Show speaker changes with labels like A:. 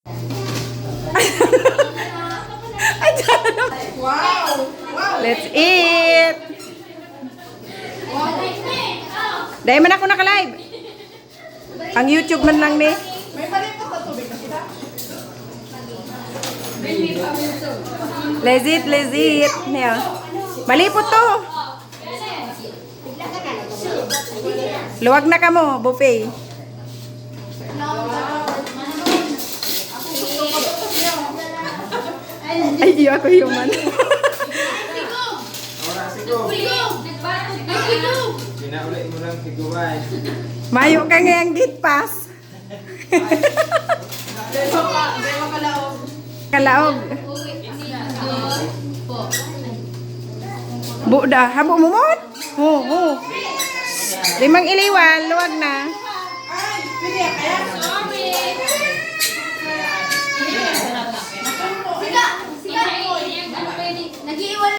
A: Wow! Wow!
B: Let's eat! Dahil man ako naka-live. Ang YouTube man lang ni.
A: May malipot na tubig na kita.
B: Legit, legit. Niya. Malipot to. Luwag na ka mo, buffet. Ay, iyo ako human.
C: Pinaulit mo lang tiguan.
B: Mayo ka ngayang gate pass.
A: Demo kalaog.
B: Kalaog. Buda, habo mo mo? Oo. Limang iliwan, luwag na.
A: Ay, pili kaya.